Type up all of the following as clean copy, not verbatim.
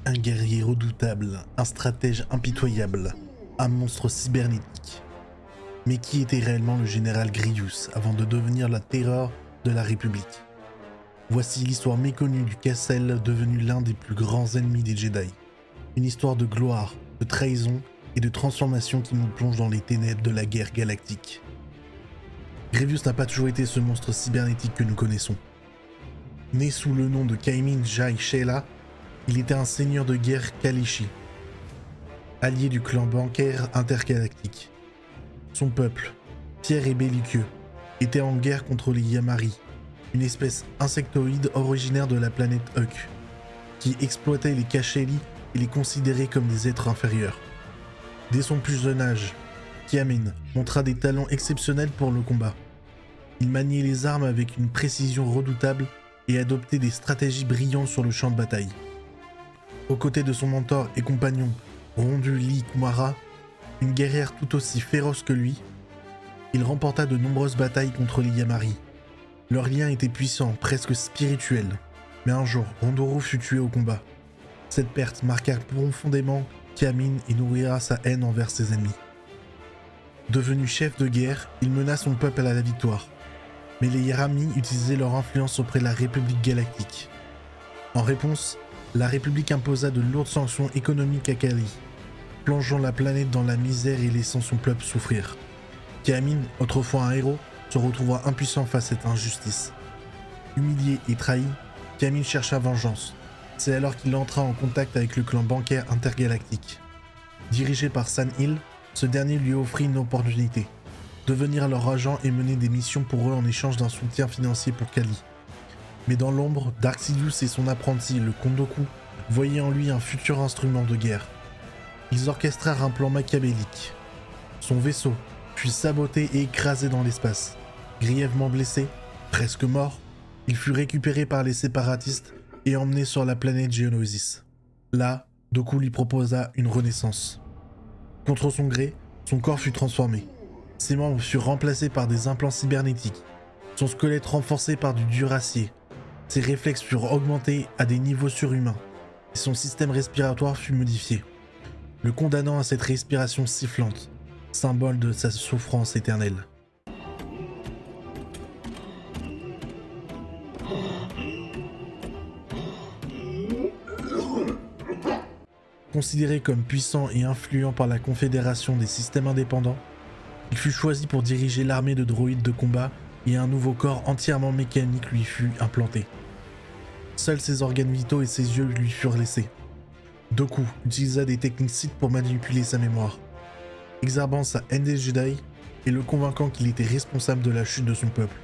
Un guerrier redoutable, un stratège impitoyable, un monstre cybernétique. Mais qui était réellement le général Grievous avant de devenir la terreur de la République? Voici l'histoire méconnue du Cassel devenu l'un des plus grands ennemis des Jedi. Une histoire de gloire, de trahison et de transformation qui nous plonge dans les ténèbres de la guerre galactique. Grievous n'a pas toujours été ce monstre cybernétique que nous connaissons. Né sous le nom de Kaimin Jai Sheila, il était un seigneur de guerre Kaleeshi, allié du clan bancaire intergalactique. Son peuple, fier et belliqueux, était en guerre contre les Yamari, une espèce insectoïde originaire de la planète Huk, qui exploitait les Kasheli et les considérait comme des êtres inférieurs. Dès son plus jeune âge, Kiamin montra des talents exceptionnels pour le combat. Il maniait les armes avec une précision redoutable et adoptait des stratégies brillantes sur le champ de bataille. Aux côtés de son mentor et compagnon, Rondu Lee Kumara, une guerrière tout aussi féroce que lui, il remporta de nombreuses batailles contre les Yamari. Leur lien était puissant, presque spirituel, mais un jour, Rondoru fut tué au combat. Cette perte marqua profondément Kiamin et nourrira sa haine envers ses ennemis. Devenu chef de guerre, il mena son peuple à la victoire. Mais les Yamari utilisaient leur influence auprès de la République galactique. En réponse, la République imposa de lourdes sanctions économiques à Kali, plongeant la planète dans la misère et laissant son peuple souffrir. Kiamin, autrefois un héros, se retrouva impuissant face à cette injustice. Humilié et trahi, Kiamin chercha vengeance. C'est alors qu'il entra en contact avec le clan bancaire intergalactique. Dirigé par San Hill, ce dernier lui offrit une opportunité. Devenir leur agent et mener des missions pour eux en échange d'un soutien financier pour Kali. Mais dans l'ombre, Dark Sidious et son apprenti, le Kondoku, voyaient en lui un futur instrument de guerre. Ils orchestrèrent un plan machiavélique. Son vaisseau fut saboté et écrasé dans l'espace. Grièvement blessé, presque mort, il fut récupéré par les séparatistes et emmené sur la planète Geonosis. Là, Dooku lui proposa une renaissance. Contre son gré, son corps fut transformé. Ses membres furent remplacés par des implants cybernétiques, son squelette renforcé par du dur acier. Ses réflexes furent augmentés à des niveaux surhumains, et son système respiratoire fut modifié, le condamnant à cette respiration sifflante, symbole de sa souffrance éternelle. Considéré comme puissant et influent par la Confédération des systèmes indépendants, il fut choisi pour diriger l'armée de droïdes de combat et un nouveau corps entièrement mécanique lui fut implanté. Seuls ses organes vitaux et ses yeux lui furent laissés. Dooku utilisa des techniques Sith pour manipuler sa mémoire, exacerbant sa haine des Jedi et le convainquant qu'il était responsable de la chute de son peuple.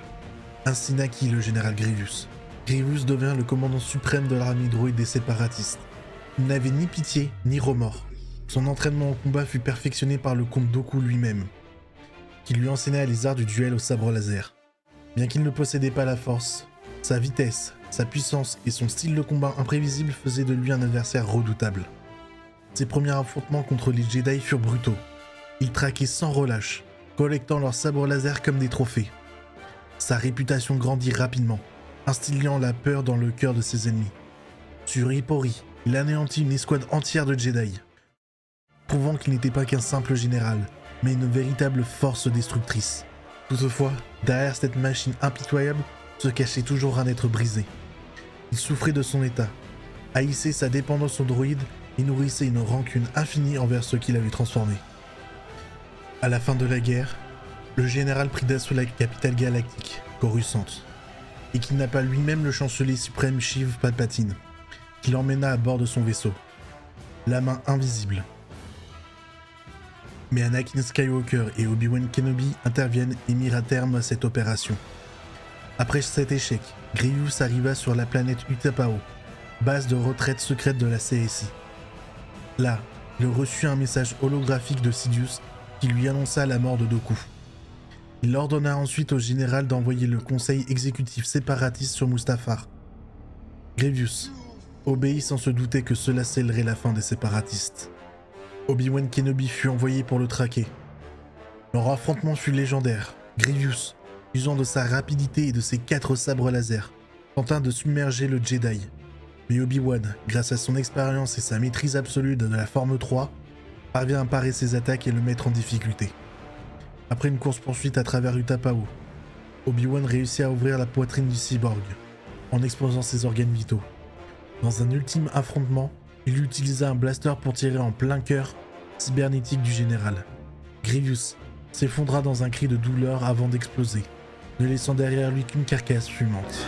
Ainsi naquit le général Grievous. Grievous devint le commandant suprême de l'armée droïde des séparatistes. Il n'avait ni pitié ni remords. Son entraînement au combat fut perfectionné par le comte Dooku lui-même, qui lui enseigna les arts du duel au sabre laser. Bien qu'il ne possédait pas la force, sa vitesse, sa puissance et son style de combat imprévisible faisaient de lui un adversaire redoutable. Ses premiers affrontements contre les Jedi furent brutaux. Il traquait sans relâche, collectant leurs sabres laser comme des trophées. Sa réputation grandit rapidement, instillant la peur dans le cœur de ses ennemis. Sur Hippori, il anéantit une escouade entière de Jedi, prouvant qu'il n'était pas qu'un simple général, mais une véritable force destructrice. Toutefois, derrière cette machine impitoyable se cachait toujours un être brisé. Il souffrait de son état, haïssait sa dépendance aux droïdes et nourrissait une rancune infinie envers ceux qui l'avaient transformé. À la fin de la guerre, le général prit d'assaut la capitale galactique, Coruscant, et kidnappa lui-même le chancelier suprême Sheev Palpatine, qui l'emmena à bord de son vaisseau, la main invisible. Mais Anakin Skywalker et Obi-Wan Kenobi interviennent et mirent à terme à cette opération. Après cet échec, Grievous arriva sur la planète Utapau, base de retraite secrète de la CSI. Là, il reçut un message holographique de Sidious qui lui annonça la mort de Dooku. Il ordonna ensuite au général d'envoyer le conseil exécutif séparatiste sur Mustafar. Grievous obéit sans se douter que cela scellerait la fin des séparatistes. Obi-Wan Kenobi fut envoyé pour le traquer. Leur affrontement fut légendaire. Grievous, usant de sa rapidité et de ses 4 sabres laser, tenta de submerger le Jedi. Mais Obi-Wan, grâce à son expérience et sa maîtrise absolue de la forme 3, parvient à parer ses attaques et le mettre en difficulté. Après une course-poursuite à travers Utapau, Obi-Wan réussit à ouvrir la poitrine du cyborg, en exposant ses organes vitaux. Dans un ultime affrontement, il utilisa un blaster pour tirer en plein cœur cybernétique du général. Grievous s'effondra dans un cri de douleur avant d'exploser, ne laissant derrière lui qu'une carcasse fumante.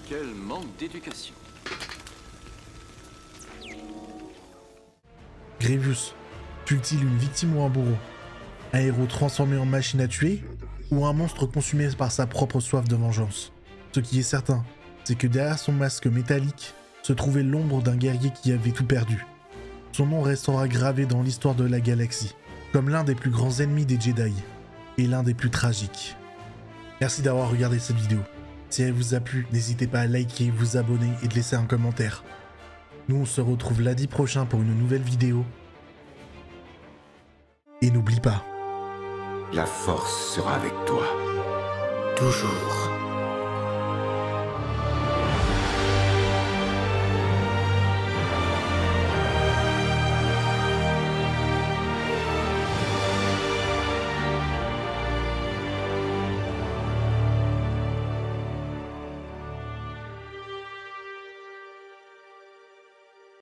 Quel manque d'éducation. Grievous fut-il une victime ou un bourreau? Un héros transformé en machine à tuer? Ou un monstre consumé par sa propre soif de vengeance? Ce qui est certain, c'est que derrière son masque métallique se trouvait l'ombre d'un guerrier qui avait tout perdu. Son nom restera gravé dans l'histoire de la galaxie, comme l'un des plus grands ennemis des Jedi, et l'un des plus tragiques. Merci d'avoir regardé cette vidéo. Si elle vous a plu, n'hésitez pas à liker, vous abonner et de laisser un commentaire. Nous on se retrouve lundi prochain pour une nouvelle vidéo. Et n'oublie pas, la force sera avec toi. Toujours.